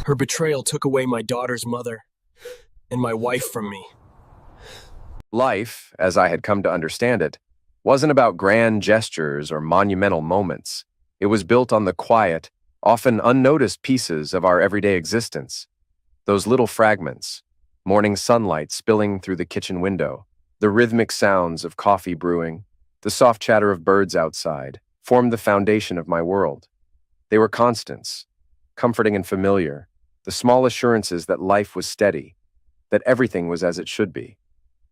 Her betrayal took away my daughter's mother and my wife from me. Life, as I had come to understand it, wasn't about grand gestures or monumental moments. It was built on the quiet, often unnoticed pieces of our everyday existence. Those little fragments, morning sunlight spilling through the kitchen window, the rhythmic sounds of coffee brewing, the soft chatter of birds outside, formed the foundation of my world. They were constants, comforting and familiar, the small assurances that life was steady, that everything was as it should be.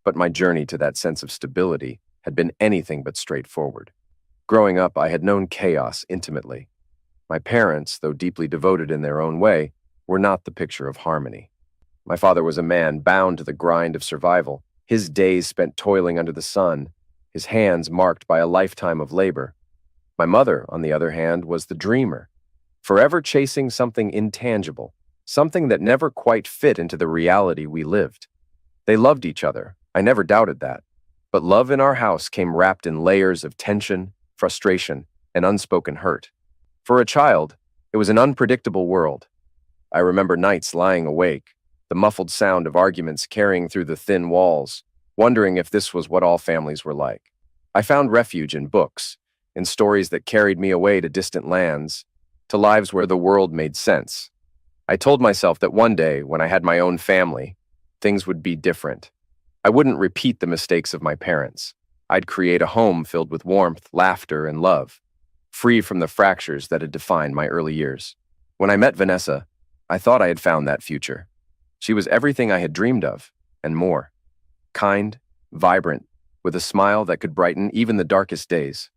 But my journey to that sense of stability had been anything but straightforward. Growing up, I had known chaos intimately. My parents, though deeply devoted in their own way, were not the picture of harmony. My father was a man bound to the grind of survival, his days spent toiling under the sun, his hands marked by a lifetime of labor. My mother, on the other hand, was the dreamer, forever chasing something intangible, something that never quite fit into the reality we lived. They loved each other, I never doubted that. But love in our house came wrapped in layers of tension, frustration, and unspoken hurt. For a child, it was an unpredictable world. I remember nights lying awake, the muffled sound of arguments carrying through the thin walls, wondering if this was what all families were like. I found refuge in books, in stories that carried me away to distant lands, to lives where the world made sense. I told myself that one day, when I had my own family, things would be different. I wouldn't repeat the mistakes of my parents. I'd create a home filled with warmth, laughter, and love, free from the fractures that had defined my early years. When I met Vanessa, I thought I had found that future. She was everything I had dreamed of, and more. Kind, vibrant, with a smile that could brighten even the darkest days.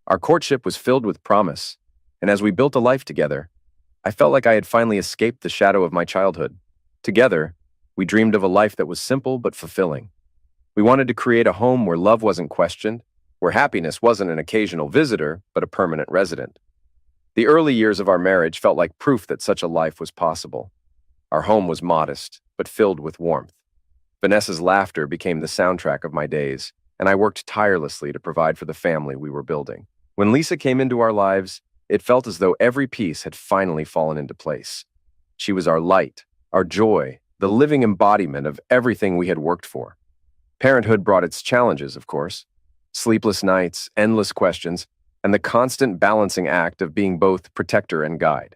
Our courtship was filled with promise, and as we built a life together, I felt like I had finally escaped the shadow of my childhood. Together, we dreamed of a life that was simple but fulfilling. We wanted to create a home where love wasn't questioned, where happiness wasn't an occasional visitor, but a permanent resident. The early years of our marriage felt like proof that such a life was possible. Our home was modest, but filled with warmth. Vanessa's laughter became the soundtrack of my days, and I worked tirelessly to provide for the family we were building. When Lisa came into our lives, it felt as though every piece had finally fallen into place. She was our light, our joy, the living embodiment of everything we had worked for. Parenthood brought its challenges, of course. Sleepless nights, endless questions, and the constant balancing act of being both protector and guide.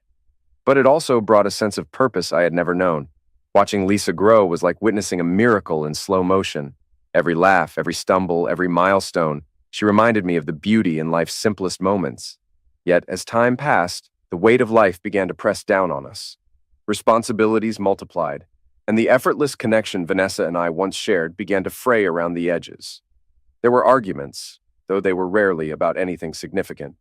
But it also brought a sense of purpose I had never known. Watching Lisa grow was like witnessing a miracle in slow motion. Every laugh, every stumble, every milestone, she reminded me of the beauty in life's simplest moments. Yet, as time passed, the weight of life began to press down on us. Responsibilities multiplied, and the effortless connection Vanessa and I once shared began to fray around the edges. There were arguments, though they were rarely about anything significant.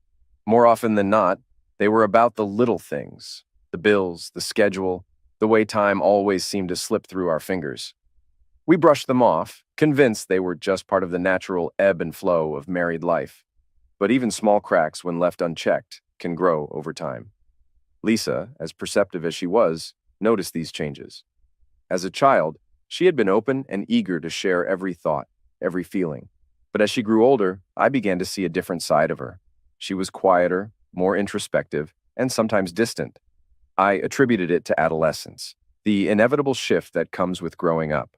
More often than not, they were about the little things, the bills, the schedule, the way time always seemed to slip through our fingers. We brushed them off, convinced they were just part of the natural ebb and flow of married life. But even small cracks, when left unchecked, can grow over time. Lisa, as perceptive as she was, noticed these changes. As a child, she had been open and eager to share every thought, every feeling. But as she grew older, I began to see a different side of her. She was quieter, more introspective, and sometimes distant. I attributed it to adolescence, the inevitable shift that comes with growing up.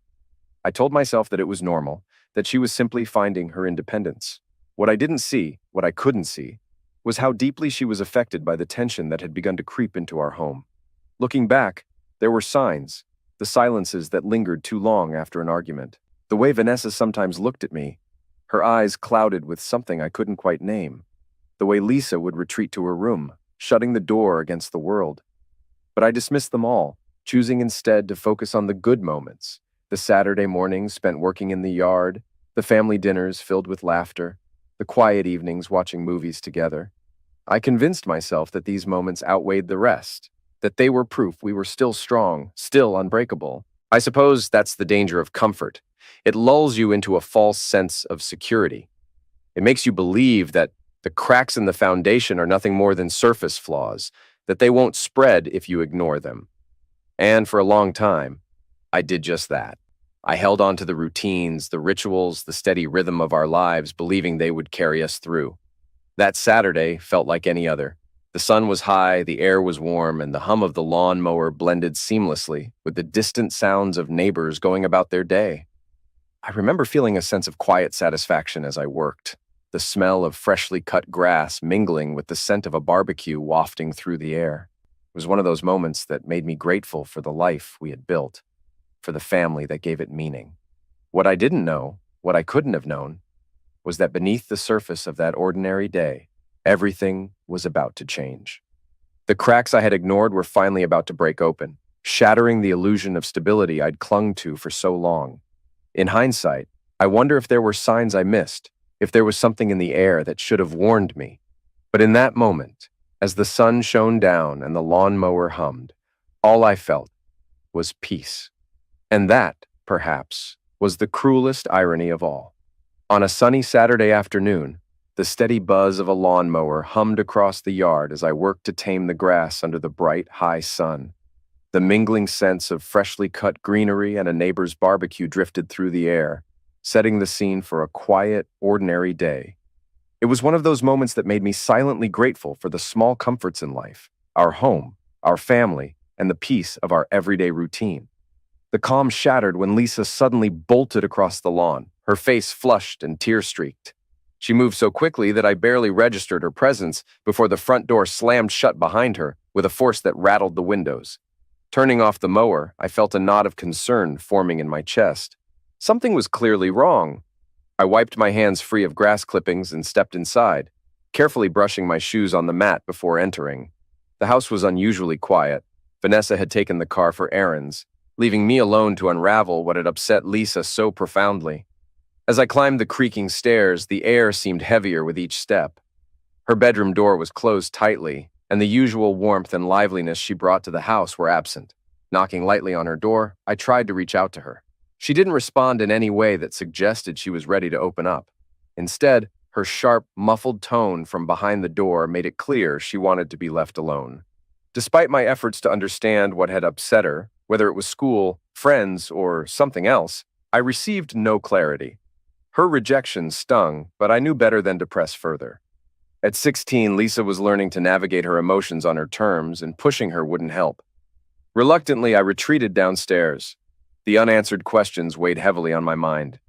I told myself that it was normal, that she was simply finding her independence. What I didn't see, what I couldn't see, was how deeply she was affected by the tension that had begun to creep into our home. Looking back, there were signs, the silences that lingered too long after an argument. The way Vanessa sometimes looked at me, her eyes clouded with something I couldn't quite name. The way Lisa would retreat to her room, shutting the door against the world. But I dismissed them all, choosing instead to focus on the good moments, the Saturday mornings spent working in the yard, the family dinners filled with laughter, the quiet evenings watching movies together. I convinced myself that these moments outweighed the rest, that they were proof we were still strong, still unbreakable. I suppose that's the danger of comfort. It lulls you into a false sense of security. It makes you believe that the cracks in the foundation are nothing more than surface flaws, that they won't spread if you ignore them. And for a long time, I did just that. I held on to the routines, the rituals, the steady rhythm of our lives, believing they would carry us through. That Saturday felt like any other. The sun was high, the air was warm, and the hum of the lawn mower blended seamlessly with the distant sounds of neighbors going about their day. I remember feeling a sense of quiet satisfaction as I worked, the smell of freshly cut grass mingling with the scent of a barbecue wafting through the air. It was one of those moments that made me grateful for the life we had built, for the family that gave it meaning. What I didn't know, what I couldn't have known, was that beneath the surface of that ordinary day, everything was about to change. The cracks I had ignored were finally about to break open, shattering the illusion of stability I'd clung to for so long. In hindsight, I wonder if there were signs I missed, if there was something in the air that should have warned me. But in that moment, as the sun shone down and the lawnmower hummed, all I felt was peace. And that, perhaps, was the cruelest irony of all. On a sunny Saturday afternoon, the steady buzz of a lawnmower hummed across the yard as I worked to tame the grass under the bright, high sun. The mingling scents of freshly cut greenery and a neighbor's barbecue drifted through the air, setting the scene for a quiet, ordinary day. It was one of those moments that made me silently grateful for the small comforts in life, our home, our family, and the peace of our everyday routine. The calm shattered when Lisa suddenly bolted across the lawn, her face flushed and tear-streaked. She moved so quickly that I barely registered her presence before the front door slammed shut behind her with a force that rattled the windows. Turning off the mower, I felt a knot of concern forming in my chest. Something was clearly wrong. I wiped my hands free of grass clippings and stepped inside, carefully brushing my shoes on the mat before entering. The house was unusually quiet. Vanessa had taken the car for errands, leaving me alone to unravel what had upset Lisa so profoundly. As I climbed the creaking stairs, the air seemed heavier with each step. Her bedroom door was closed tightly, and the usual warmth and liveliness she brought to the house were absent. Knocking lightly on her door, I tried to reach out to her. She didn't respond in any way that suggested she was ready to open up. Instead, her sharp, muffled tone from behind the door made it clear she wanted to be left alone. Despite my efforts to understand what had upset her, whether it was school, friends, or something else, I received no clarity. Her rejection stung, but I knew better than to press further. At 16, Lisa was learning to navigate her emotions on her terms, and pushing her wouldn't help. Reluctantly, I retreated downstairs. The unanswered questions weighed heavily on my mind.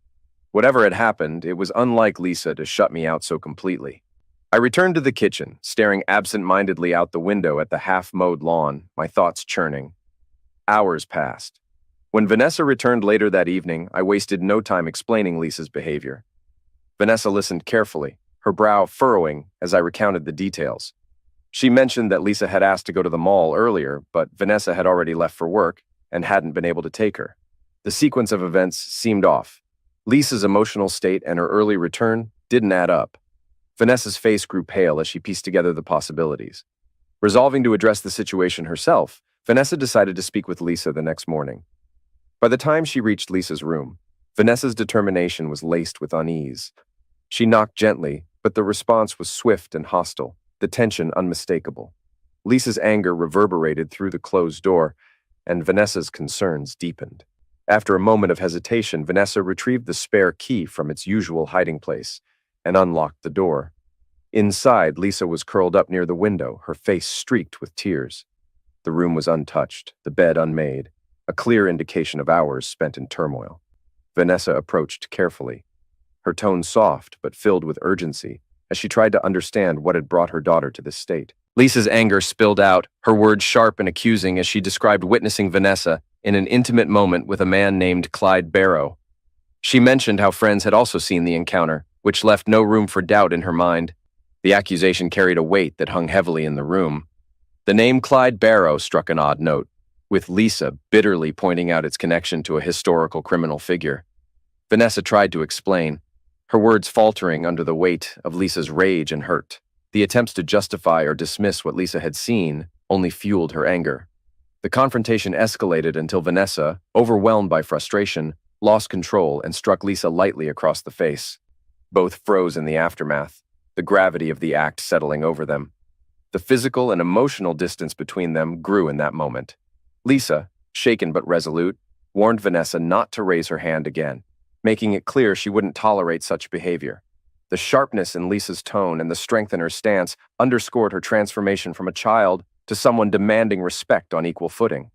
Whatever had happened, it was unlike Lisa to shut me out so completely. I returned to the kitchen, staring absent-mindedly out the window at the half-mowed lawn, my thoughts churning. Hours passed. When Vanessa returned later that evening, I wasted no time explaining Lisa's behavior. Vanessa listened carefully, her brow furrowing as I recounted the details. She mentioned that Lisa had asked to go to the mall earlier, but Vanessa had already left for work and hadn't been able to take her. The sequence of events seemed off. Lisa's emotional state and her early return didn't add up. Vanessa's face grew pale as she pieced together the possibilities. Resolving to address the situation herself, Vanessa decided to speak with Lisa the next morning. By the time she reached Lisa's room, Vanessa's determination was laced with unease. She knocked gently, but the response was swift and hostile, the tension unmistakable. Lisa's anger reverberated through the closed door, and Vanessa's concerns deepened. After a moment of hesitation, Vanessa retrieved the spare key from its usual hiding place and unlocked the door. Inside, Lisa was curled up near the window, her face streaked with tears. The room was untouched, the bed unmade, a clear indication of hours spent in turmoil. Vanessa approached carefully, her tone soft but filled with urgency as she tried to understand what had brought her daughter to this state. Lisa's anger spilled out, her words sharp and accusing as she described witnessing Vanessa in an intimate moment with a man named Clyde Barrow. She mentioned how friends had also seen the encounter, which left no room for doubt in her mind. The accusation carried a weight that hung heavily in the room. The name Clyde Barrow struck an odd note, with Lisa bitterly pointing out its connection to a historical criminal figure. Vanessa tried to explain, her words faltering under the weight of Lisa's rage and hurt. The attempts to justify or dismiss what Lisa had seen only fueled her anger. The confrontation escalated until Vanessa, overwhelmed by frustration, lost control and struck Lisa lightly across the face. Both froze in the aftermath, the gravity of the act settling over them. The physical and emotional distance between them grew in that moment. Lisa, shaken but resolute, warned Vanessa not to raise her hand again, making it clear she wouldn't tolerate such behavior. The sharpness in Lisa's tone and the strength in her stance underscored her transformation from a child to someone demanding respect on equal footing.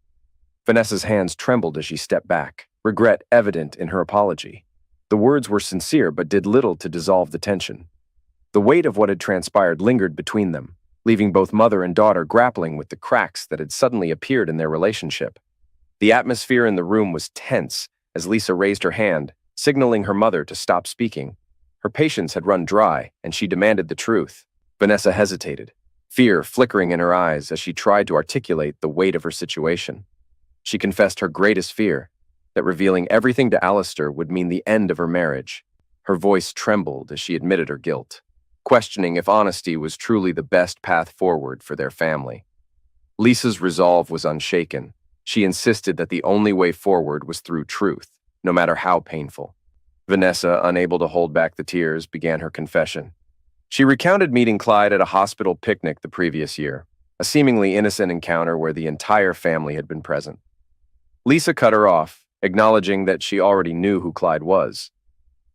Vanessa's hands trembled as she stepped back, regret evident in her apology. The words were sincere but did little to dissolve the tension. The weight of what had transpired lingered between them, leaving both mother and daughter grappling with the cracks that had suddenly appeared in their relationship. The atmosphere in the room was tense as Lisa raised her hand, signaling her mother to stop speaking. Her patience had run dry, and she demanded the truth. Vanessa hesitated, fear flickering in her eyes as she tried to articulate the weight of her situation. She confessed her greatest fear, that revealing everything to Alistair would mean the end of her marriage. Her voice trembled as she admitted her guilt, questioning if honesty was truly the best path forward for their family. Lisa's resolve was unshaken. She insisted that the only way forward was through truth, no matter how painful. Vanessa, unable to hold back the tears, began her confession. She recounted meeting Clyde at a hospital picnic the previous year, a seemingly innocent encounter where the entire family had been present. Lisa cut her off, acknowledging that she already knew who Clyde was.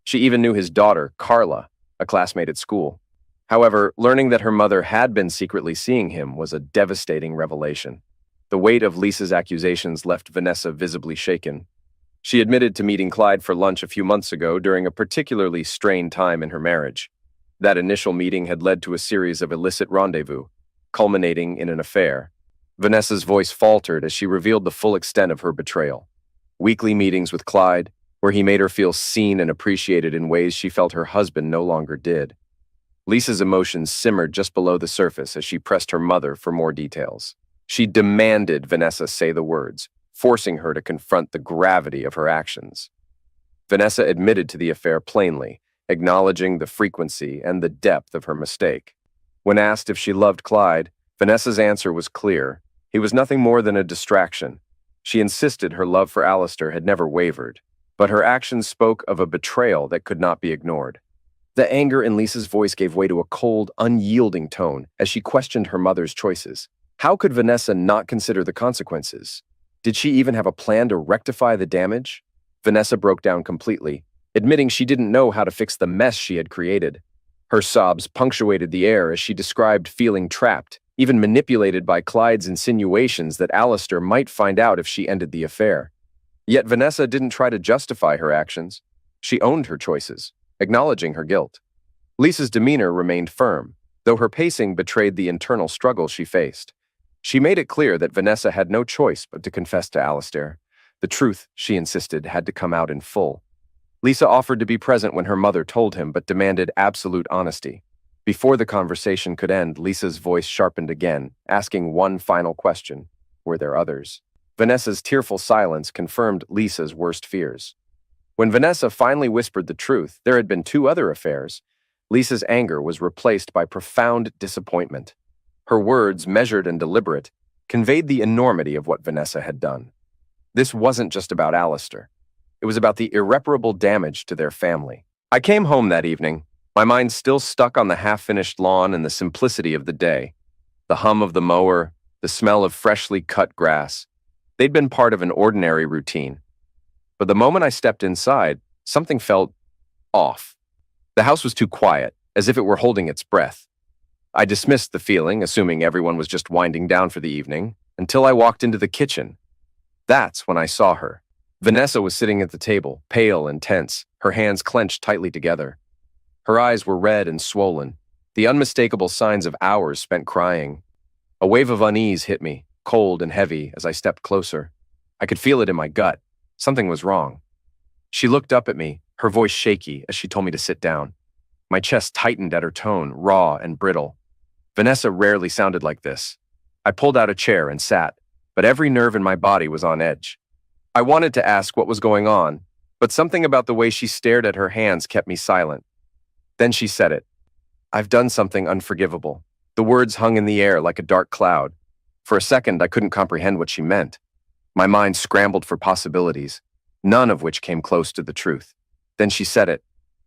She even knew his daughter, Carla, a classmate at school. However, learning that her mother had been secretly seeing him was a devastating revelation. The weight of Lisa's accusations left Vanessa visibly shaken. She admitted to meeting Clyde for lunch a few months ago during a particularly strained time in her marriage. That initial meeting had led to a series of illicit rendezvous, culminating in an affair. Vanessa's voice faltered as she revealed the full extent of her betrayal. Weekly meetings with Clyde, where he made her feel seen and appreciated in ways she felt her husband no longer did. Lisa's emotions simmered just below the surface as she pressed her mother for more details. She demanded Vanessa say the words, forcing her to confront the gravity of her actions. Vanessa admitted to the affair plainly, acknowledging the frequency and the depth of her mistake. When asked if she loved Clyde, Vanessa's answer was clear. He was nothing more than a distraction. She insisted her love for Alistair had never wavered, but her actions spoke of a betrayal that could not be ignored. The anger in Lisa's voice gave way to a cold, unyielding tone as she questioned her mother's choices. How could Vanessa not consider the consequences? Did she even have a plan to rectify the damage? Vanessa broke down completely, admitting she didn't know how to fix the mess she had created. Her sobs punctuated the air as she described feeling trapped, even manipulated by Clyde's insinuations that Alistair might find out if she ended the affair. Yet Vanessa didn't try to justify her actions. She owned her choices, acknowledging her guilt. Lisa's demeanor remained firm, though her pacing betrayed the internal struggle she faced. She made it clear that Vanessa had no choice but to confess to Alistair. The truth, she insisted, had to come out in full. Lisa offered to be present when her mother told him, but demanded absolute honesty. Before the conversation could end, Lisa's voice sharpened again, asking one final question. Were there others? Vanessa's tearful silence confirmed Lisa's worst fears. When Vanessa finally whispered the truth, there had been 2 other affairs. Lisa's anger was replaced by profound disappointment. Her words, measured and deliberate, conveyed the enormity of what Vanessa had done. This wasn't just about Alistair. It was about the irreparable damage to their family. I came home that evening, my mind still stuck on the half-finished lawn and the simplicity of the day. The hum of the mower, the smell of freshly cut grass. They'd been part of an ordinary routine. But the moment I stepped inside, something felt off. The house was too quiet, as if it were holding its breath. I dismissed the feeling, assuming everyone was just winding down for the evening, until I walked into the kitchen. That's when I saw her. Vanessa was sitting at the table, pale and tense, her hands clenched tightly together. Her eyes were red and swollen, the unmistakable signs of hours spent crying. A wave of unease hit me, cold and heavy, as I stepped closer. I could feel it in my gut. Something was wrong. She looked up at me, her voice shaky as she told me to sit down. My chest tightened at her tone, raw and brittle. Vanessa rarely sounded like this. I pulled out a chair and sat, but every nerve in my body was on edge. I wanted to ask what was going on, but something about the way she stared at her hands kept me silent. Then she said it. I've done something unforgivable. The words hung in the air like a dark cloud. For a second, I couldn't comprehend what she meant. My mind scrambled for possibilities, none of which came close to the truth. Then she said it.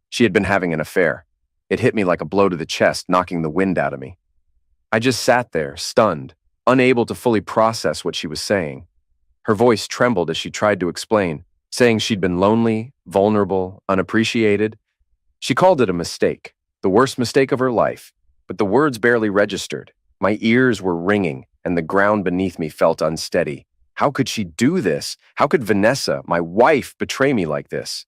She had been having an affair. It hit me like a blow to the chest, knocking the wind out of me. I just sat there, stunned, unable to fully process what she was saying. Her voice trembled as she tried to explain, saying she'd been lonely, vulnerable, unappreciated. She called it a mistake, The worst mistake of her life. But the words barely registered. My ears were ringing, and the ground beneath me felt unsteady. How could she do this? How could Vanessa, my wife, betray me like this?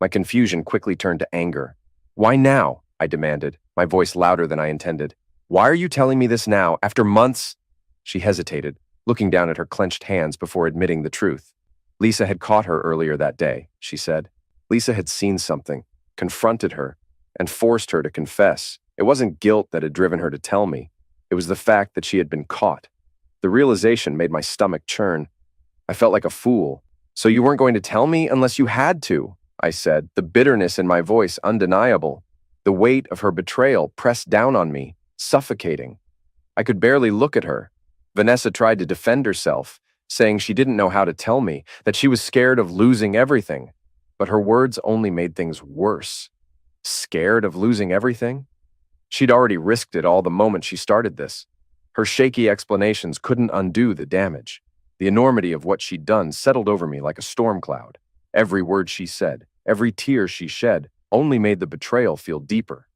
My confusion quickly turned to anger. Why now? I demanded, my voice louder than I intended. Why are you telling me this now, after months? She hesitated, looking down at her clenched hands before admitting the truth. Lisa had caught her earlier that day, she said. Lisa had seen something, confronted her, and forced her to confess. It wasn't guilt that had driven her to tell me. It was the fact that she had been caught. The realization made my stomach churn. I felt like a fool. So you weren't going to tell me unless you had to, I said, the bitterness in my voice undeniable. The weight of her betrayal pressed down on me, suffocating. I could barely look at her. Vanessa tried to defend herself, saying she didn't know how to tell me, that she was scared of losing everything. But her words only made things worse. Scared of losing everything? She'd already risked it all the moment she started this. Her shaky explanations couldn't undo the damage. The enormity of what she'd done settled over me like a storm cloud. Every word she said, every tear she shed, only made the betrayal feel deeper.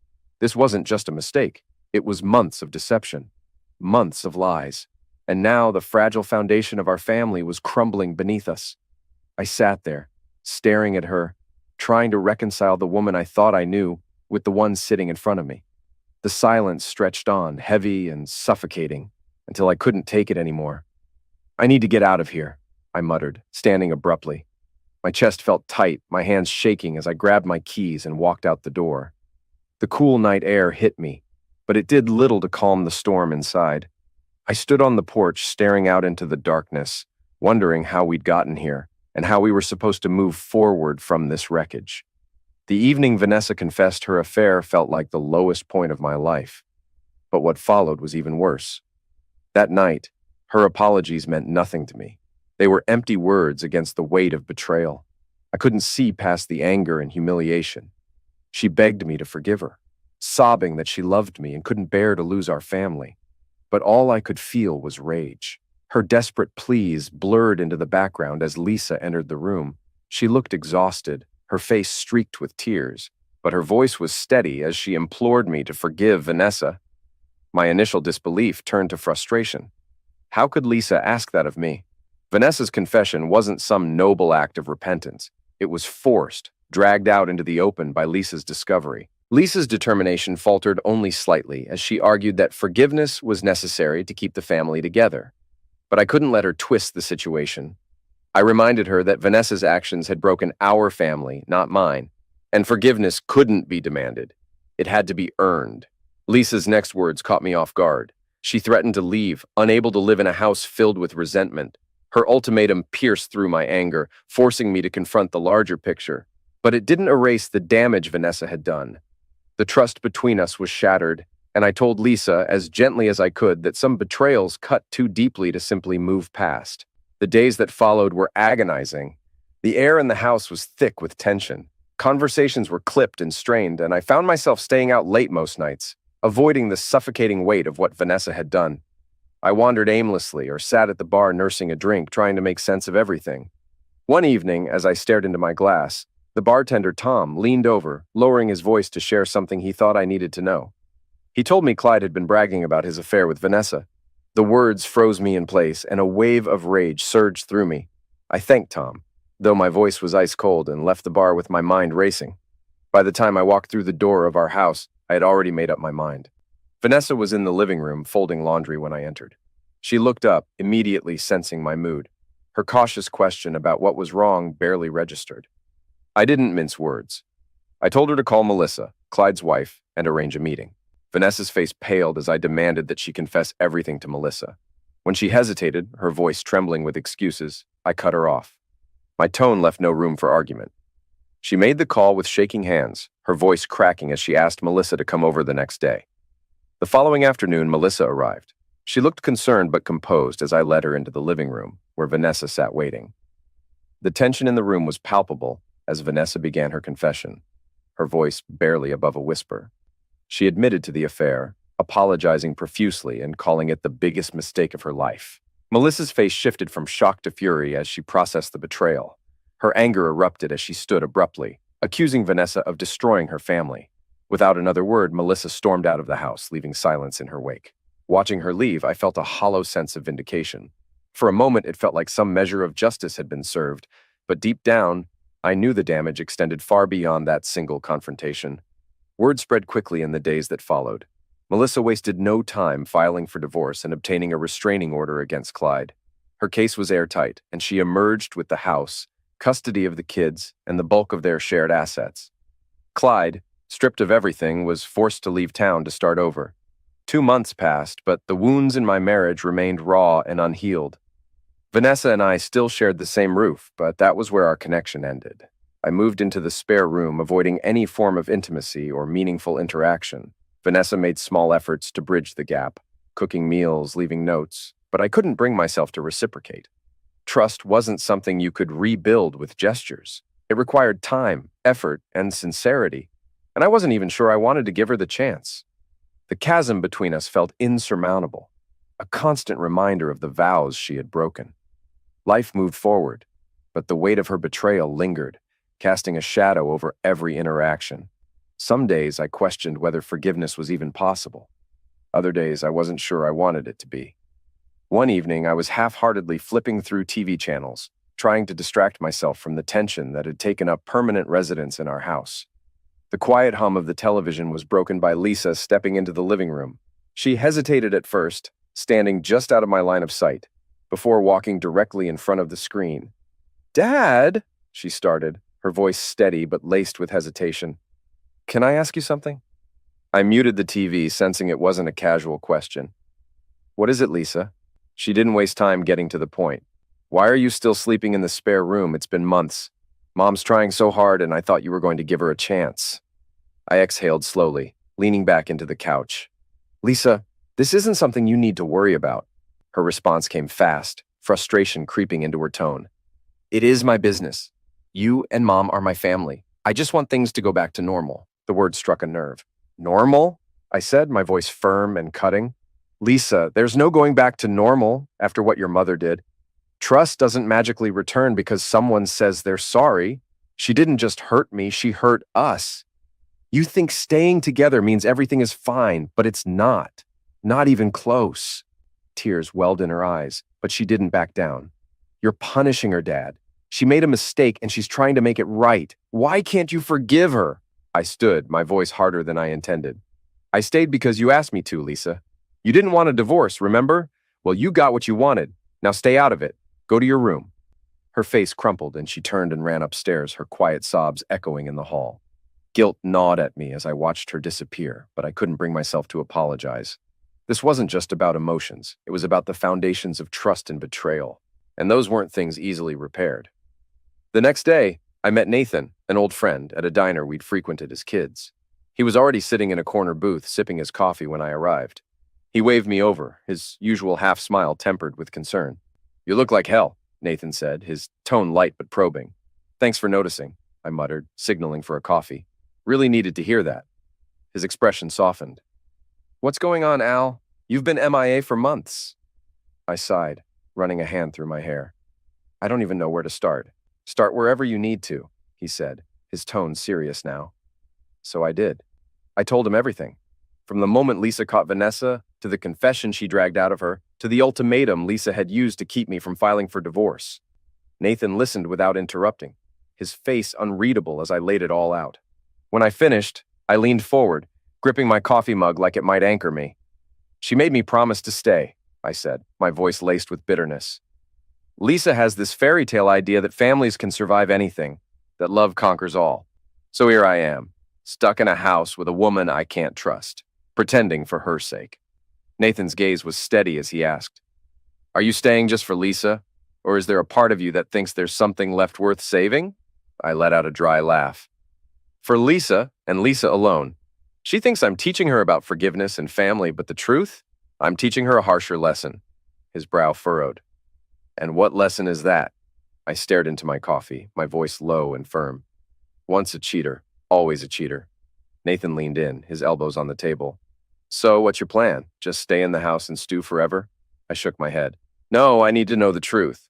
This wasn't just a mistake. It was months of deception, months of lies. And now the fragile foundation of our family was crumbling beneath us. I sat there, staring at her, trying to reconcile the woman I thought I knew with the one sitting in front of me. The silence stretched on, heavy and suffocating, until I couldn't take it anymore. I need to get out of here, I muttered, standing abruptly. My chest felt tight, my hands shaking as I grabbed my keys and walked out the door. The cool night air hit me, but it did little to calm the storm inside. I stood on the porch, staring out into the darkness, wondering how we'd gotten here and how we were supposed to move forward from this wreckage. The evening Vanessa confessed her affair felt like the lowest point of my life. But what followed was even worse. That night, her apologies meant nothing to me. They were empty words against the weight of betrayal. I couldn't see past the anger and humiliation. She begged me to forgive her, sobbing that she loved me and couldn't bear to lose our family. But all I could feel was rage. Her desperate pleas blurred into the background as Lisa entered the room. She looked exhausted, her face streaked with tears, but her voice was steady as she implored me to forgive Vanessa. My initial disbelief turned to frustration. How could Lisa ask that of me? Vanessa's confession wasn't some noble act of repentance. It was forced, dragged out into the open by Lisa's discovery. Lisa's determination faltered only slightly as she argued that forgiveness was necessary to keep the family together. But I couldn't let her twist the situation. I reminded her that Vanessa's actions had broken our family, not mine, and forgiveness couldn't be demanded. It had to be earned. Lisa's next words caught me off guard. She threatened to leave, unable to live in a house filled with resentment. Her ultimatum pierced through my anger, forcing me to confront the larger picture. But it didn't erase the damage Vanessa had done. The trust between us was shattered, and I told Lisa as gently as I could that some betrayals cut too deeply to simply move past. The days that followed were agonizing. The air in the house was thick with tension. Conversations were clipped and strained, and I found myself staying out late most nights, avoiding the suffocating weight of what Vanessa had done. I wandered aimlessly or sat at the bar nursing a drink, trying to make sense of everything. One evening, as I stared into my glass, the bartender Tom leaned over, lowering his voice to share something he thought I needed to know. He told me Clyde had been bragging about his affair with Vanessa. The words froze me in place, and a wave of rage surged through me. I thanked Tom, though my voice was ice cold, and left the bar with my mind racing. By the time I walked through the door of our house, I had already made up my mind. Vanessa was in the living room folding laundry when I entered. She looked up, immediately sensing my mood. Her cautious question about what was wrong barely registered. I didn't mince words. I told her to call Melissa, Clyde's wife, and arrange a meeting. Vanessa's face paled as I demanded that she confess everything to Melissa. When she hesitated, her voice trembling with excuses, I cut her off. My tone left no room for argument. She made the call with shaking hands, her voice cracking as she asked Melissa to come over the next day. The following afternoon, Melissa arrived. She looked concerned but composed as I led her into the living room, where Vanessa sat waiting. The tension in the room was palpable as Vanessa began her confession, her voice barely above a whisper. She admitted to the affair, apologizing profusely and calling it the biggest mistake of her life. Melissa's face shifted from shock to fury as she processed the betrayal. Her anger erupted as she stood abruptly, accusing Vanessa of destroying her family. Without another word, Melissa stormed out of the house, leaving silence in her wake. Watching her leave, I felt a hollow sense of vindication. For a moment, it felt like some measure of justice had been served, but deep down, I knew the damage extended far beyond that single confrontation. Word spread quickly in the days that followed. Melissa wasted no time filing for divorce and obtaining a restraining order against Clyde. Her case was airtight, and she emerged with the house, custody of the kids, and the bulk of their shared assets. Clyde, stripped of everything, was forced to leave town to start over. 2 months passed, but the wounds in my marriage remained raw and unhealed. Vanessa and I still shared the same roof, but that was where our connection ended. I moved into the spare room, avoiding any form of intimacy or meaningful interaction. Vanessa made small efforts to bridge the gap, cooking meals, leaving notes, but I couldn't bring myself to reciprocate. Trust wasn't something you could rebuild with gestures. It required time, effort, and sincerity, and I wasn't even sure I wanted to give her the chance. The chasm between us felt insurmountable, a constant reminder of the vows she had broken. Life moved forward, but the weight of her betrayal lingered, casting a shadow over every interaction. Some days I questioned whether forgiveness was even possible. Other days I wasn't sure I wanted it to be. One evening I was half-heartedly flipping through TV channels, trying to distract myself from the tension that had taken up permanent residence in our house. The quiet hum of the television was broken by Lisa stepping into the living room. She hesitated at first, standing just out of my line of sight, before walking directly in front of the screen. "Dad," she started, her voice steady but laced with hesitation. "Can I ask you something?" I muted the TV, sensing it wasn't a casual question. "What is it, Lisa?" She didn't waste time getting to the point. "Why are you still sleeping in the spare room? It's been months. Mom's trying so hard, and I thought you were going to give her a chance." I exhaled slowly, leaning back into the couch. "Lisa, this isn't something you need to worry about." Her response came fast, frustration creeping into her tone. "It is my business. You and Mom are my family. I just want things to go back to normal." The word struck a nerve. "Normal?" I said, my voice firm and cutting. "Lisa, there's no going back to normal after what your mother did. Trust doesn't magically return because someone says they're sorry. She didn't just hurt me, she hurt us. You think staying together means everything is fine, but it's not. Not even close." Tears welled in her eyes, but she didn't back down. "You're punishing her, Dad. She made a mistake and she's trying to make it right. Why can't you forgive her?" I stood, my voice harder than I intended. "I stayed because you asked me to, Lisa. You didn't want a divorce, remember? Well, you got what you wanted. Now stay out of it. Go to your room." Her face crumpled and she turned and ran upstairs, her quiet sobs echoing in the hall. Guilt gnawed at me as I watched her disappear, but I couldn't bring myself to apologize. This wasn't just about emotions. It was about the foundations of trust and betrayal, and those weren't things easily repaired. The next day, I met Nathan, an old friend, at a diner we'd frequented as kids. He was already sitting in a corner booth sipping his coffee when I arrived. He waved me over, his usual half-smile tempered with concern. "You look like hell," Nathan said, his tone light but probing. "Thanks for noticing," I muttered, signaling for a coffee. Really needed to hear that. His expression softened. "What's going on, Al? You've been MIA for months." I sighed, running a hand through my hair. "I don't even know where to start." "Start wherever you need to," he said, his tone serious now. So I did. I told him everything. From the moment Lisa caught Vanessa, to the confession she dragged out of her, to the ultimatum Lisa had used to keep me from filing for divorce. Nathan listened without interrupting, his face unreadable as I laid it all out. When I finished, I leaned forward, gripping my coffee mug like it might anchor me. "She made me promise to stay," I said, my voice laced with bitterness. "Lisa has this fairy tale idea that families can survive anything, that love conquers all. So here I am, stuck in a house with a woman I can't trust, pretending for her sake." Nathan's gaze was steady as he asked, "Are you staying just for Lisa, or is there a part of you that thinks there's something left worth saving?" I let out a dry laugh. "For Lisa, and Lisa alone. She thinks I'm teaching her about forgiveness and family, but the truth? I'm teaching her a harsher lesson." His brow furrowed. "And what lesson is that?" I stared into my coffee, my voice low and firm. "Once a cheater, always a cheater." Nathan leaned in, his elbows on the table. "So, what's your plan? Just stay in the house and stew forever?" I shook my head. "No, I need to know the truth.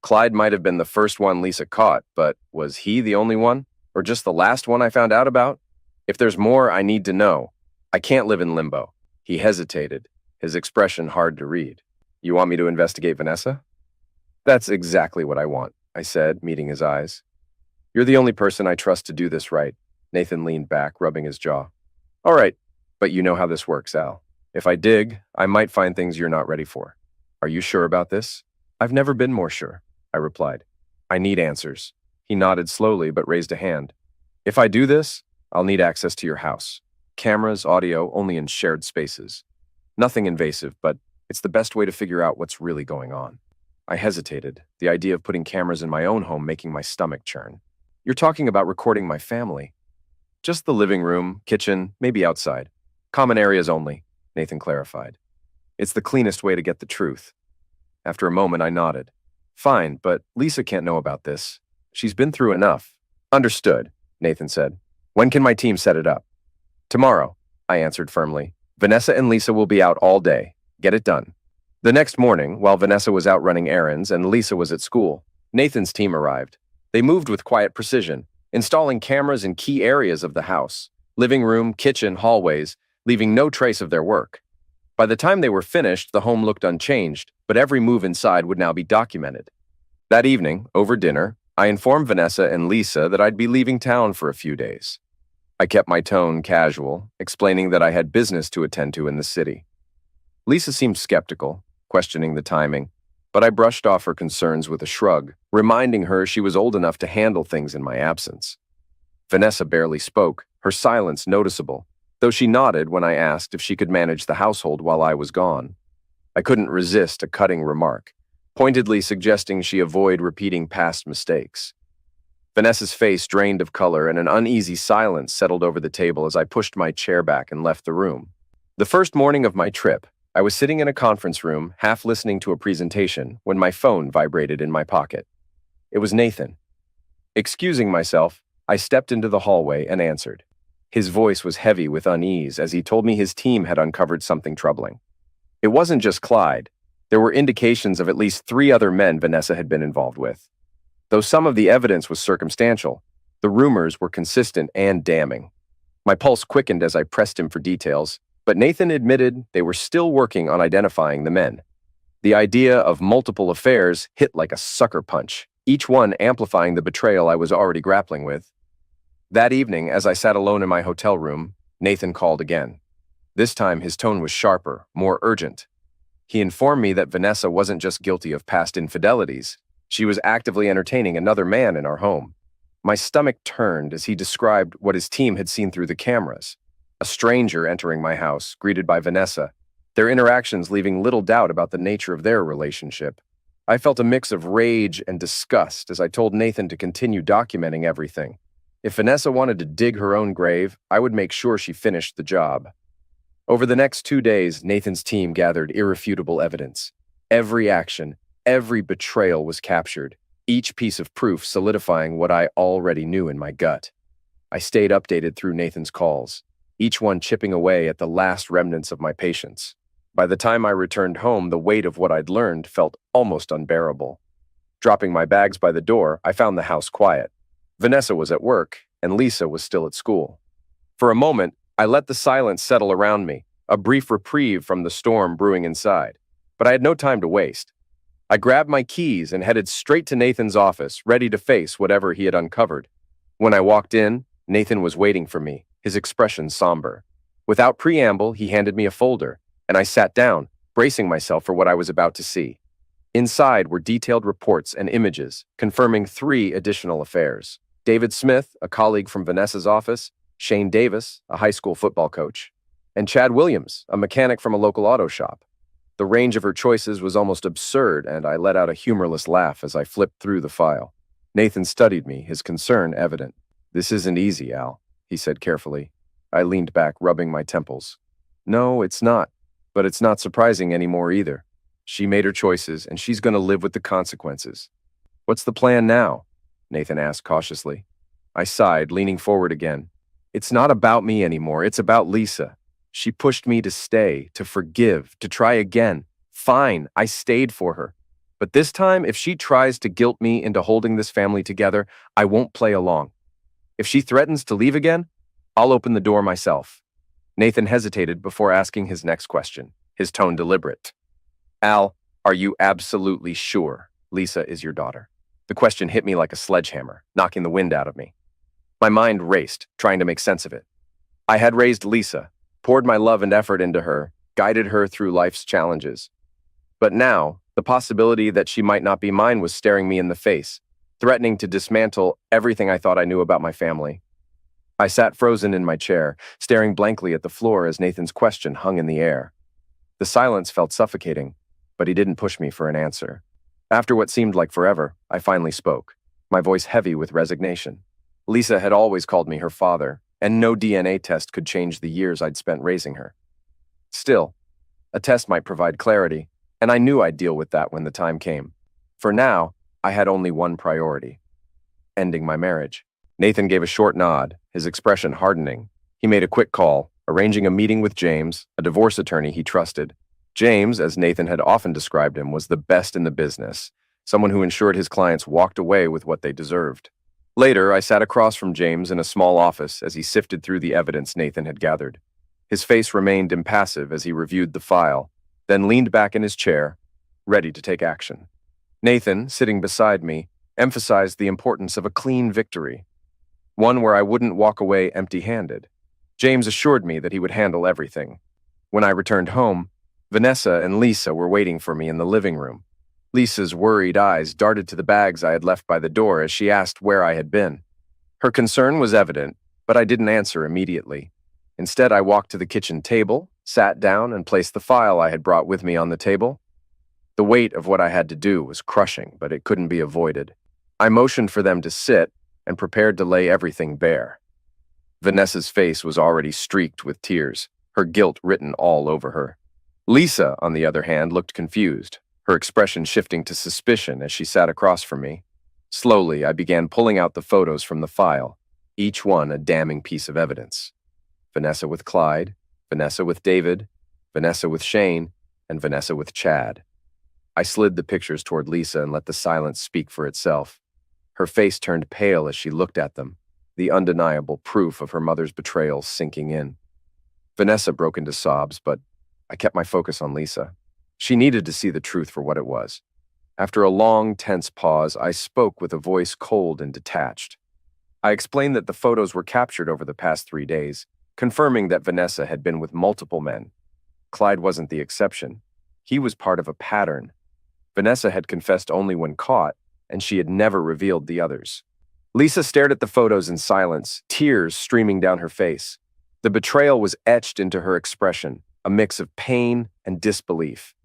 Clyde might have been the first one Lisa caught, but was he the only one? Or just the last one I found out about?" If there's more I need to know, I can't live in limbo. He hesitated, his expression hard to read. You want me to investigate Vanessa? That's exactly what I want, I said, meeting his eyes. You're the only person I trust to do this right. Nathan leaned back, rubbing his jaw. All right, but you know how this works, Al. If I dig, I might find things you're not ready for. Are you sure about this? I've never been more sure, I replied. I need answers. He nodded slowly but raised a hand. If I do this, I'll need access to your house. Cameras, audio, only in shared spaces. Nothing invasive, but it's the best way to figure out what's really going on. I hesitated, the idea of putting cameras in my own home making my stomach churn. You're talking about recording my family. Just the living room, kitchen, maybe outside. Common areas only, Nathan clarified. It's the cleanest way to get the truth. After a moment, I nodded. Fine, but Lisa can't know about this. She's been through enough. Understood, Nathan said. When can my team set it up? Tomorrow, I answered firmly. Vanessa and Lisa will be out all day. Get it done. The next morning, while Vanessa was out running errands and Lisa was at school, Nathan's team arrived. They moved with quiet precision, installing cameras in key areas of the house, living room, kitchen, hallways, leaving no trace of their work. By the time they were finished, the home looked unchanged, but every move inside would now be documented. That evening, over dinner, I informed Vanessa and Lisa that I'd be leaving town for a few days. I kept my tone casual, explaining that I had business to attend to in the city. Lisa seemed skeptical, questioning the timing, but I brushed off her concerns with a shrug, reminding her she was old enough to handle things in my absence. Vanessa barely spoke, her silence noticeable, though she nodded when I asked if she could manage the household while I was gone. I couldn't resist a cutting remark, pointedly suggesting she avoid repeating past mistakes. Vanessa's face drained of color and an uneasy silence settled over the table as I pushed my chair back and left the room. The first morning of my trip, I was sitting in a conference room, half listening to a presentation, when my phone vibrated in my pocket. It was Nathan. Excusing myself, I stepped into the hallway and answered. His voice was heavy with unease as he told me his team had uncovered something troubling. It wasn't just Clyde. There were indications of at least 3 other men Vanessa had been involved with. Though some of the evidence was circumstantial, the rumors were consistent and damning. My pulse quickened as I pressed him for details, but Nathan admitted they were still working on identifying the men. The idea of multiple affairs hit like a sucker punch, each one amplifying the betrayal I was already grappling with. That evening, as I sat alone in my hotel room, Nathan called again. This time, his tone was sharper, more urgent. He informed me that Vanessa wasn't just guilty of past infidelities. She was actively entertaining another man in our home. My stomach turned as he described what his team had seen through the cameras. A stranger entering my house, greeted by Vanessa, their interactions leaving little doubt about the nature of their relationship. I felt a mix of rage and disgust as I told Nathan to continue documenting everything. If Vanessa wanted to dig her own grave, I would make sure she finished the job. Over the next 2 days, Nathan's team gathered irrefutable evidence. Every action, every betrayal was captured, each piece of proof solidifying what I already knew in my gut. I stayed updated through Nathan's calls, each one chipping away at the last remnants of my patience. By the time I returned home, the weight of what I'd learned felt almost unbearable. Dropping my bags by the door, I found the house quiet. Vanessa was at work, and Lisa was still at school. For a moment, I let the silence settle around me, a brief reprieve from the storm brewing inside. But I had no time to waste. I grabbed my keys and headed straight to Nathan's office, ready to face whatever he had uncovered. When I walked in, Nathan was waiting for me, his expression somber. Without preamble, he handed me a folder, and I sat down, bracing myself for what I was about to see. Inside were detailed reports and images, confirming 3 additional affairs. David Smith, a colleague from Vanessa's office, Shane Davis, a high school football coach, and Chad Williams, a mechanic from a local auto shop. The range of her choices was almost absurd, and I let out a humorless laugh as I flipped through the file. Nathan studied me, his concern evident. "This isn't easy, Al," he said carefully. I leaned back, rubbing my temples. "No, it's not. But it's not surprising anymore either. She made her choices, and she's going to live with the consequences." "What's the plan now?" Nathan asked cautiously. I sighed, leaning forward again. "It's not about me anymore. It's about Lisa. She pushed me to stay, to forgive, to try again. Fine, I stayed for her. But this time, if she tries to guilt me into holding this family together, I won't play along. If she threatens to leave again, I'll open the door myself. Nathan hesitated before asking his next question, his tone deliberate. Al, are you absolutely sure Lisa is your daughter? The question hit me like a sledgehammer, knocking the wind out of me. My mind raced, trying to make sense of it. I had raised Lisa, poured my love and effort into her, guided her through life's challenges. But now, the possibility that she might not be mine was staring me in the face, threatening to dismantle everything I thought I knew about my family. I sat frozen in my chair, staring blankly at the floor as Nathan's question hung in the air. The silence felt suffocating, but he didn't push me for an answer. After what seemed like forever, I finally spoke, my voice heavy with resignation. Lisa had always called me her father, and no DNA test could change the years I'd spent raising her. Still, a test might provide clarity, and I knew I'd deal with that when the time came. For now, I had only one priority: ending my marriage. Nathan gave a short nod, his expression hardening. He made a quick call, arranging a meeting with James, a divorce attorney he trusted. James, as Nathan had often described him, was the best in the business, someone who ensured his clients walked away with what they deserved. Later, I sat across from James in a small office as he sifted through the evidence Nathan had gathered. His face remained impassive as he reviewed the file, then leaned back in his chair, ready to take action. Nathan, sitting beside me, emphasized the importance of a clean victory, one where I wouldn't walk away empty-handed. James assured me that he would handle everything. When I returned home, Vanessa and Lisa were waiting for me in the living room. Lisa's worried eyes darted to the bags I had left by the door as she asked where I had been. Her concern was evident, but I didn't answer immediately. Instead, I walked to the kitchen table, sat down, and placed the file I had brought with me on the table. The weight of what I had to do was crushing, but it couldn't be avoided. I motioned for them to sit and prepared to lay everything bare. Vanessa's face was already streaked with tears, her guilt written all over her. Lisa, on the other hand, looked confused, her expression shifting to suspicion as she sat across from me. Slowly, I began pulling out the photos from the file, each one a damning piece of evidence. Vanessa with Clyde, Vanessa with David, Vanessa with Shane, and Vanessa with Chad. I slid the pictures toward Lisa and let the silence speak for itself. Her face turned pale as she looked at them, the undeniable proof of her mother's betrayal sinking in. Vanessa broke into sobs, but I kept my focus on Lisa. She needed to see the truth for what it was. After a long, tense pause, I spoke with a voice cold and detached. I explained that the photos were captured over the past 3 days, confirming that Vanessa had been with multiple men. Clyde wasn't the exception. He was part of a pattern. Vanessa had confessed only when caught, and she had never revealed the others. Lisa stared at the photos in silence, tears streaming down her face. The betrayal was etched into her expression, a mix of pain and disbelief.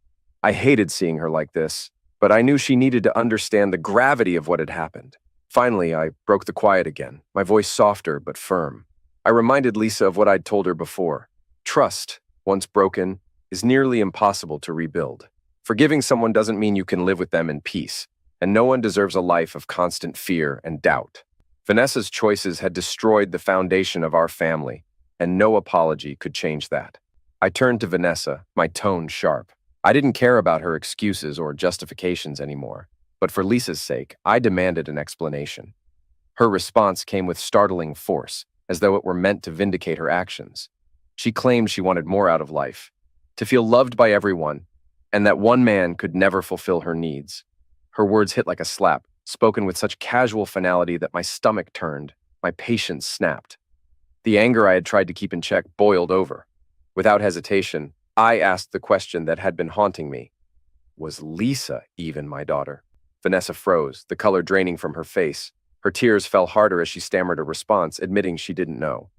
I hated seeing her like this, but I knew she needed to understand the gravity of what had happened. Finally, I broke the quiet again, my voice softer but firm. I reminded Lisa of what I'd told her before. Trust, once broken, is nearly impossible to rebuild. Forgiving someone doesn't mean you can live with them in peace, and no one deserves a life of constant fear and doubt. Vanessa's choices had destroyed the foundation of our family, and no apology could change that. I turned to Vanessa, my tone sharp. I didn't care about her excuses or justifications anymore, but for Lisa's sake, I demanded an explanation. Her response came with startling force, as though it were meant to vindicate her actions. She claimed she wanted more out of life, to feel loved by everyone, and that one man could never fulfill her needs. Her words hit like a slap, spoken with such casual finality that my stomach turned, my patience snapped. The anger I had tried to keep in check boiled over. Without hesitation, I asked the question that had been haunting me. Was Lisa even my daughter? Vanessa froze, the color draining from her face. Her tears fell harder as she stammered a response, admitting she didn't know.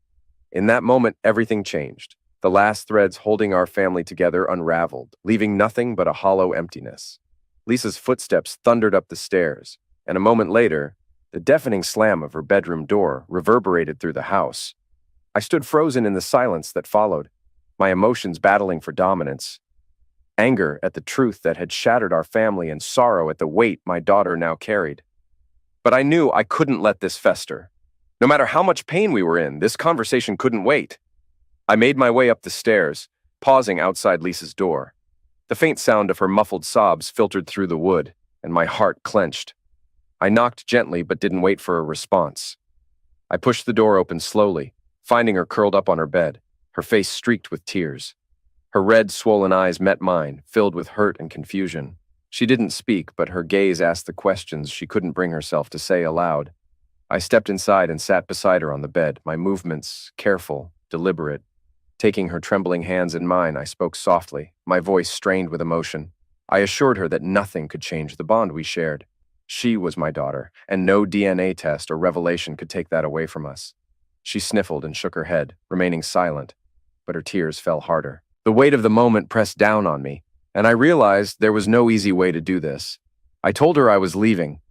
In that moment, everything changed. The last threads holding our family together unraveled, leaving nothing but a hollow emptiness. Lisa's footsteps thundered up the stairs, and a moment later, the deafening slam of her bedroom door reverberated through the house. I stood frozen in the silence that followed, my emotions battling for dominance. Anger at the truth that had shattered our family and sorrow at the weight my daughter now carried. But I knew I couldn't let this fester. No matter how much pain we were in, this conversation couldn't wait. I made my way up the stairs, pausing outside Lisa's door. The faint sound of her muffled sobs filtered through the wood, and my heart clenched. I knocked gently but didn't wait for a response. I pushed the door open slowly, finding her curled up on her bed, her face streaked with tears. Her red, swollen eyes met mine, filled with hurt and confusion. She didn't speak, but her gaze asked the questions she couldn't bring herself to say aloud. I stepped inside and sat beside her on the bed, my movements careful, deliberate. Taking her trembling hands in mine, I spoke softly, my voice strained with emotion. I assured her that nothing could change the bond we shared. She was my daughter, and no DNA test or revelation could take that away from us. She sniffled and shook her head, remaining silent, but her tears fell harder. The weight of the moment pressed down on me, and I realized there was no easy way to do this. I told her I was leaving,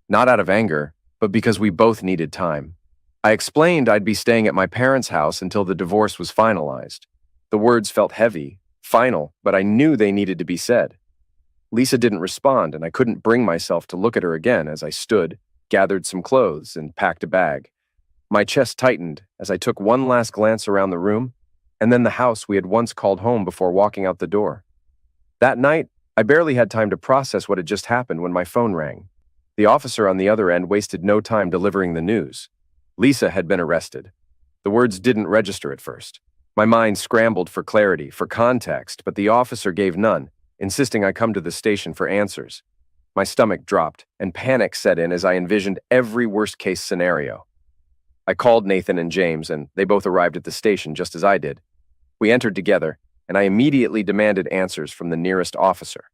not out of anger, but because we both needed time. I explained I'd be staying at my parents' house until the divorce was finalized. The words felt heavy, final, but I knew they needed to be said. Lisa didn't respond, and I couldn't bring myself to look at her again as I stood, gathered some clothes, and packed a bag. My chest tightened as I took one last glance around the room, and then the house we had once called home before walking out the door. That night, I barely had time to process what had just happened when my phone rang. The officer on the other end wasted no time delivering the news. Lisa had been arrested. The words didn't register at first. My mind scrambled for clarity, for context, but the officer gave none, insisting I come to the station for answers. My stomach dropped, and panic set in as I envisioned every worst-case scenario. I called Nathan and James, and they both arrived at the station just as I did. We entered together, and I immediately demanded answers from the nearest officer.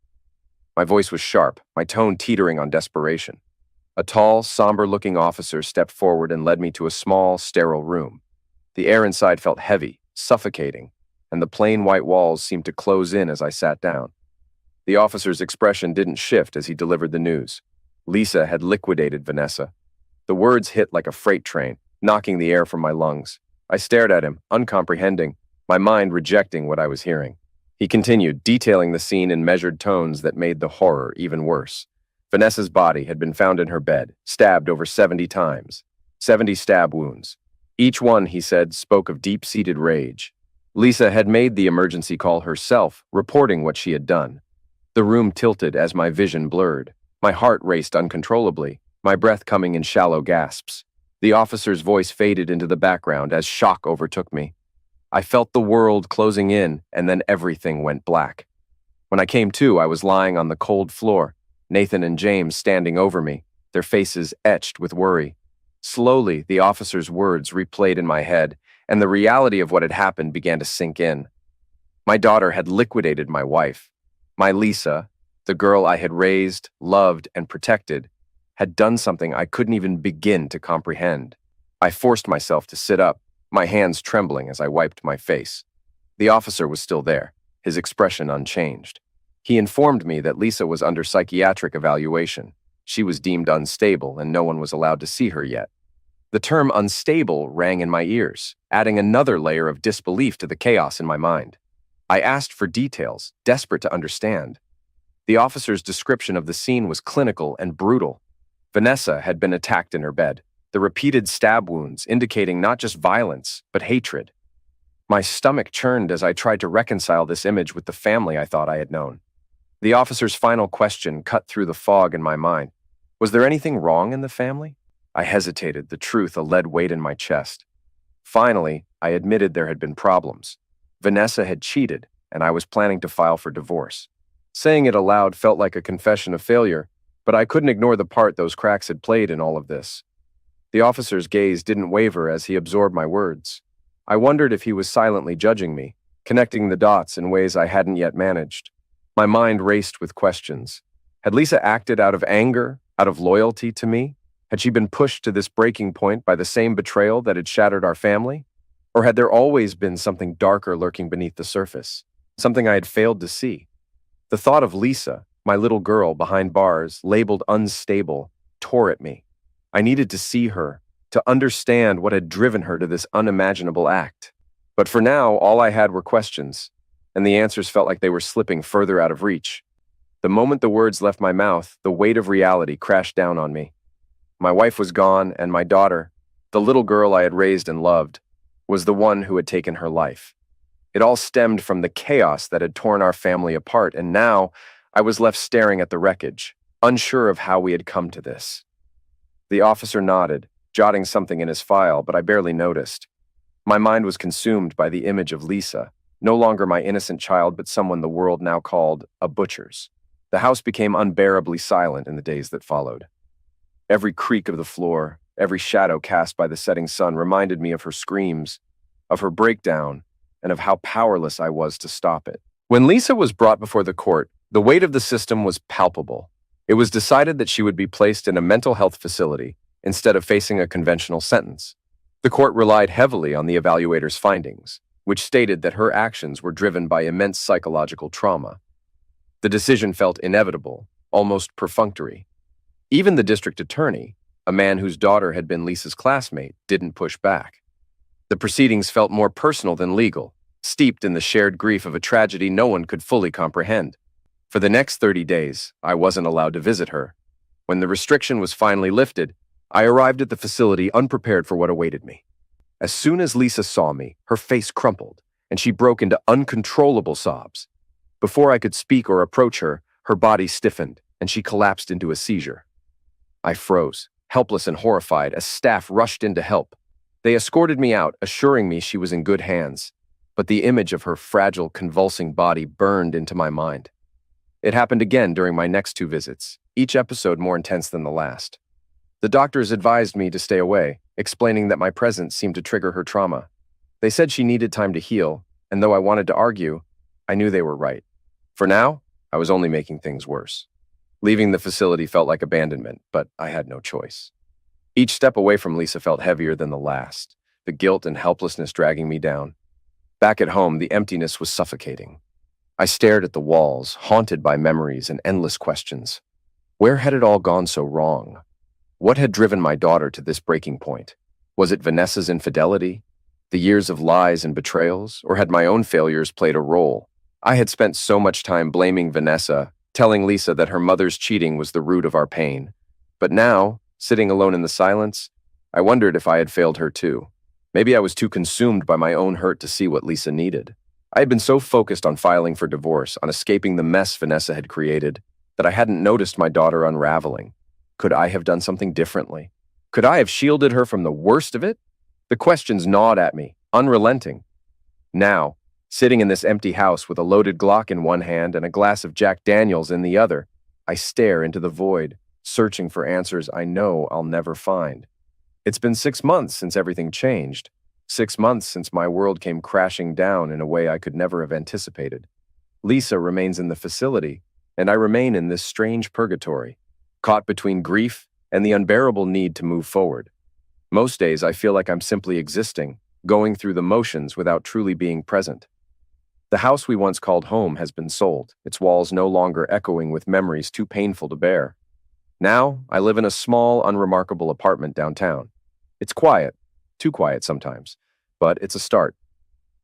My voice was sharp, my tone teetering on desperation. A tall, somber-looking officer stepped forward and led me to a small, sterile room. The air inside felt heavy, suffocating, and the plain white walls seemed to close in as I sat down. The officer's expression didn't shift as he delivered the news. Lisa had liquidated Vanessa. The words hit like a freight train, knocking the air from my lungs. I stared at him, uncomprehending, my mind rejecting what I was hearing. He continued, detailing the scene in measured tones that made the horror even worse. Vanessa's body had been found in her bed, stabbed over 70 times. 70 stab wounds. Each one, he said, spoke of deep-seated rage. Lisa had made the emergency call herself, reporting what she had done. The room tilted as my vision blurred. My heart raced uncontrollably, my breath coming in shallow gasps. The officer's voice faded into the background as shock overtook me. I felt the world closing in, and then everything went black. When I came to, I was lying on the cold floor, Nathan and James standing over me, their faces etched with worry. Slowly, the officer's words replayed in my head, and the reality of what had happened began to sink in. My daughter had liquidated my wife. My Lisa, the girl I had raised, loved, and protected, had done something I couldn't even begin to comprehend. I forced myself to sit up, my hands trembling as I wiped my face. The officer was still there, his expression unchanged. He informed me that Lisa was under psychiatric evaluation. She was deemed unstable, and no one was allowed to see her yet. The term unstable rang in my ears, adding another layer of disbelief to the chaos in my mind. I asked for details, desperate to understand. The officer's description of the scene was clinical and brutal. Vanessa had been attacked in her bed, the repeated stab wounds indicating not just violence, but hatred. My stomach churned as I tried to reconcile this image with the family I thought I had known. The officer's final question cut through the fog in my mind. Was there anything wrong in the family? I hesitated, the truth a lead weight in my chest. Finally, I admitted there had been problems. Vanessa had cheated, and I was planning to file for divorce. Saying it aloud felt like a confession of failure, but I couldn't ignore the part those cracks had played in all of this. The officer's gaze didn't waver as he absorbed my words. I wondered if he was silently judging me, connecting the dots in ways I hadn't yet managed. My mind raced with questions. Had Lisa acted out of anger, out of loyalty to me? Had she been pushed to this breaking point by the same betrayal that had shattered our family? Or had there always been something darker lurking beneath the surface, something I had failed to see? The thought of Lisa, my little girl behind bars, labeled unstable, tore at me. I needed to see her, to understand what had driven her to this unimaginable act. But for now, all I had were questions, and the answers felt like they were slipping further out of reach. The moment the words left my mouth, the weight of reality crashed down on me. My wife was gone, and my daughter, the little girl I had raised and loved, was the one who had taken her life. It all stemmed from the chaos that had torn our family apart, and now I was left staring at the wreckage, unsure of how we had come to this. The officer nodded, jotting something in his file, but I barely noticed. My mind was consumed by the image of Lisa, no longer my innocent child, but someone the world now called a butcher's. The house became unbearably silent in the days that followed. Every creak of the floor, every shadow cast by the setting sun reminded me of her screams, of her breakdown, and of how powerless I was to stop it. When Lisa was brought before the court, the weight of the system was palpable. It was decided that she would be placed in a mental health facility instead of facing a conventional sentence. The court relied heavily on the evaluator's findings, which stated that her actions were driven by immense psychological trauma. The decision felt inevitable, almost perfunctory. Even the district attorney, a man whose daughter had been Lisa's classmate, didn't push back. The proceedings felt more personal than legal, steeped in the shared grief of a tragedy no one could fully comprehend. For the next 30 days, I wasn't allowed to visit her. When the restriction was finally lifted, I arrived at the facility unprepared for what awaited me. As soon as Lisa saw me, her face crumpled, and she broke into uncontrollable sobs. Before I could speak or approach her, her body stiffened, and she collapsed into a seizure. I froze, helpless and horrified, as staff rushed in to help. They escorted me out, assuring me she was in good hands, but the image of her fragile, convulsing body burned into my mind. It happened again during my next 2 visits, each episode more intense than the last. The doctors advised me to stay away, explaining that my presence seemed to trigger her trauma. They said she needed time to heal, and though I wanted to argue, I knew they were right. For now, I was only making things worse. Leaving the facility felt like abandonment, but I had no choice. Each step away from Lisa felt heavier than the last, the guilt and helplessness dragging me down. Back at home, the emptiness was suffocating. I stared at the walls, haunted by memories and endless questions. Where had it all gone so wrong? What had driven my daughter to this breaking point? Was it Vanessa's infidelity, the years of lies and betrayals, or had my own failures played a role? I had spent so much time blaming Vanessa, telling Lisa that her mother's cheating was the root of our pain. But now, sitting alone in the silence, I wondered if I had failed her too. Maybe I was too consumed by my own hurt to see what Lisa needed. I had been so focused on filing for divorce, on escaping the mess Vanessa had created, that I hadn't noticed my daughter unraveling. Could I have done something differently? Could I have shielded her from the worst of it? The questions gnawed at me, unrelenting. Now, sitting in this empty house with a loaded Glock in one hand and a glass of Jack Daniels in the other, I stare into the void, searching for answers I know I'll never find. It's been 6 months since everything changed, 6 months since my world came crashing down in a way I could never have anticipated. Lisa remains in the facility, and I remain in this strange purgatory, caught between grief and the unbearable need to move forward. Most days I feel like I'm simply existing, going through the motions without truly being present. The house we once called home has been sold, its walls no longer echoing with memories too painful to bear. Now, I live in a small, unremarkable apartment downtown. It's quiet, too quiet sometimes, but it's a start.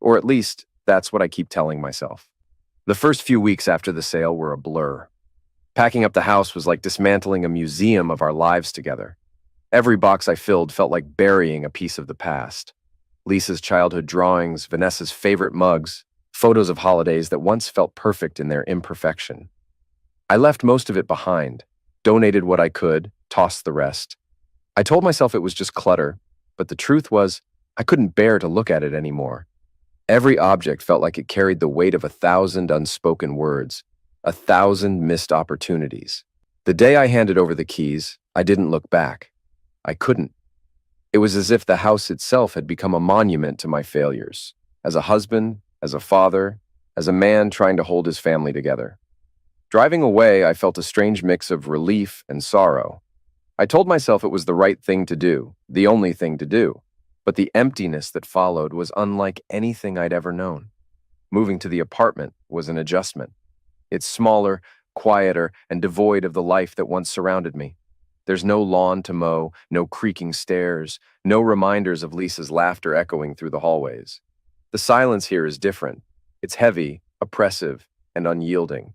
Or at least, that's what I keep telling myself. The first few weeks after the sale were a blur. Packing up the house was like dismantling a museum of our lives together. Every box I filled felt like burying a piece of the past. Lisa's childhood drawings, Vanessa's favorite mugs, photos of holidays that once felt perfect in their imperfection. I left most of it behind, donated what I could, tossed the rest. I told myself it was just clutter, but the truth was, I couldn't bear to look at it anymore. Every object felt like it carried the weight of 1,000 unspoken words, 1,000 missed opportunities. The day I handed over the keys, I didn't look back. I couldn't. It was as if the house itself had become a monument to my failures, as a husband, as a father, as a man trying to hold his family together. Driving away, I felt a strange mix of relief and sorrow. I told myself it was the right thing to do, the only thing to do, but the emptiness that followed was unlike anything I'd ever known. Moving to the apartment was an adjustment. It's smaller, quieter, and devoid of the life that once surrounded me. There's no lawn to mow, no creaking stairs, no reminders of Lisa's laughter echoing through the hallways. The silence here is different. It's heavy, oppressive, and unyielding.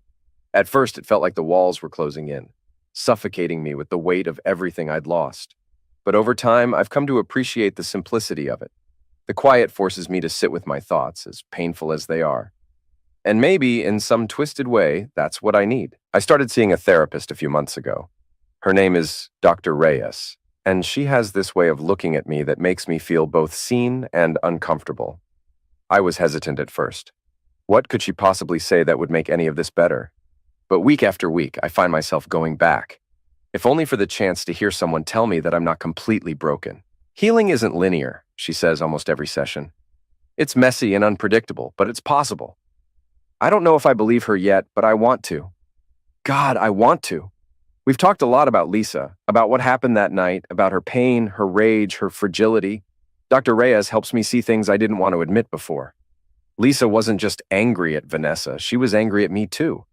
At first, it felt like the walls were closing in, suffocating me with the weight of everything I'd lost. But over time, I've come to appreciate the simplicity of it. The quiet forces me to sit with my thoughts, as painful as they are. And maybe, in some twisted way, that's what I need. I started seeing a therapist a few months ago. Her name is Dr. Reyes. And she has this way of looking at me that makes me feel both seen and uncomfortable. I was hesitant at first. What could she possibly say that would make any of this better? But week after week, I find myself going back, if only for the chance to hear someone tell me that I'm not completely broken. Healing isn't linear, she says almost every session. It's messy and unpredictable, but it's possible. I don't know if I believe her yet, but I want to. God, I want to. We've talked a lot about Lisa, about what happened that night, about her pain, her rage, her fragility. Dr. Reyes helps me see things I didn't want to admit before. Lisa wasn't just angry at Vanessa, she was angry at me too.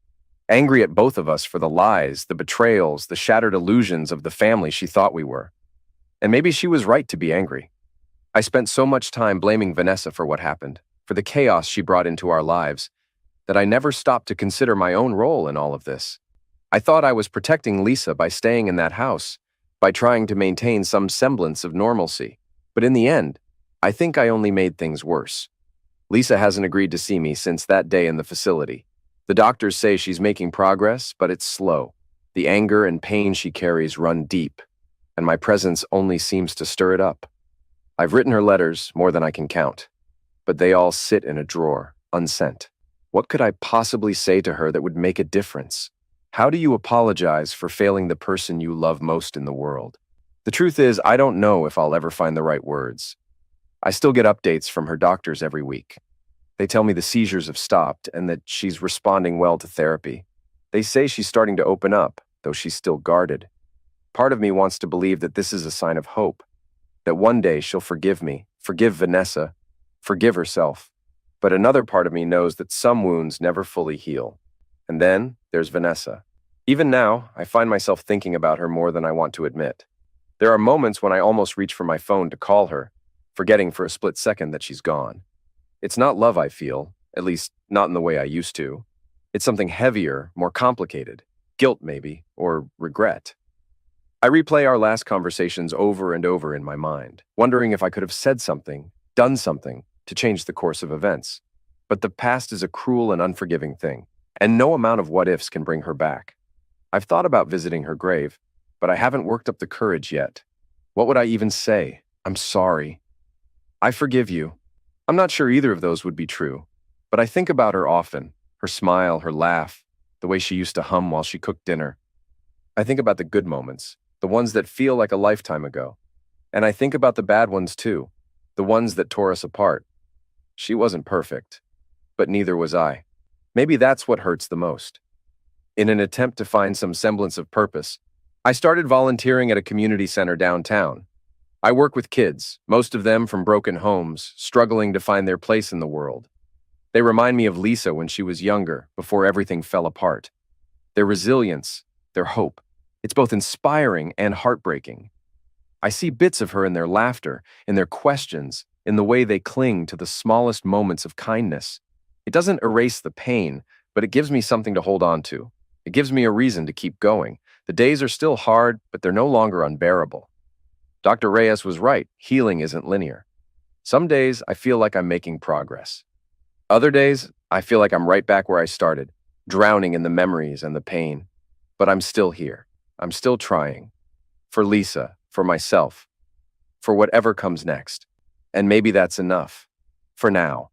Angry at both of us for the lies, the betrayals, the shattered illusions of the family she thought we were. And maybe she was right to be angry. I spent so much time blaming Vanessa for what happened, for the chaos she brought into our lives, that I never stopped to consider my own role in all of this. I thought I was protecting Lisa by staying in that house, by trying to maintain some semblance of normalcy. But in the end, I think I only made things worse. Lisa hasn't agreed to see me since that day in the facility. The doctors say she's making progress, but it's slow. The anger and pain she carries run deep, and my presence only seems to stir it up. I've written her letters, more than I can count, but they all sit in a drawer, unsent. What could I possibly say to her that would make a difference? How do you apologize for failing the person you love most in the world? The truth is, I don't know if I'll ever find the right words. I still get updates from her doctors every week. They tell me the seizures have stopped and that she's responding well to therapy. They say she's starting to open up, though she's still guarded. Part of me wants to believe that this is a sign of hope, that one day she'll forgive me, forgive Vanessa, forgive herself. But another part of me knows that some wounds never fully heal. And then there's Vanessa. Even now, I find myself thinking about her more than I want to admit. There are moments when I almost reach for my phone to call her, forgetting for a split second that she's gone. It's not love I feel, at least not in the way I used to. It's something heavier, more complicated. Guilt, maybe, or regret. I replay our last conversations over and over in my mind, wondering if I could have said something, done something, to change the course of events. But the past is a cruel and unforgiving thing, and no amount of what-ifs can bring her back. I've thought about visiting her grave, but I haven't worked up the courage yet. What would I even say? I'm sorry. I forgive you. I'm not sure either of those would be true, but I think about her often, her smile, her laugh, the way she used to hum while she cooked dinner. I think about the good moments, the ones that feel like a lifetime ago. And I think about the bad ones too, the ones that tore us apart. She wasn't perfect, but neither was I. Maybe that's what hurts the most. In an attempt to find some semblance of purpose, I started volunteering at a community center downtown. I work with kids, most of them from broken homes, struggling to find their place in the world. They remind me of Lisa when she was younger, before everything fell apart. Their resilience, their hope. It's both inspiring and heartbreaking. I see bits of her in their laughter, in their questions, in the way they cling to the smallest moments of kindness. It doesn't erase the pain, but it gives me something to hold on to. It gives me a reason to keep going. The days are still hard, but they're no longer unbearable. Dr. Reyes was right, healing isn't linear. Some days I feel like I'm making progress. Other days, I feel like I'm right back where I started, drowning in the memories and the pain. But I'm still here. I'm still trying. For Lisa, for myself, for whatever comes next. And maybe that's enough. For now.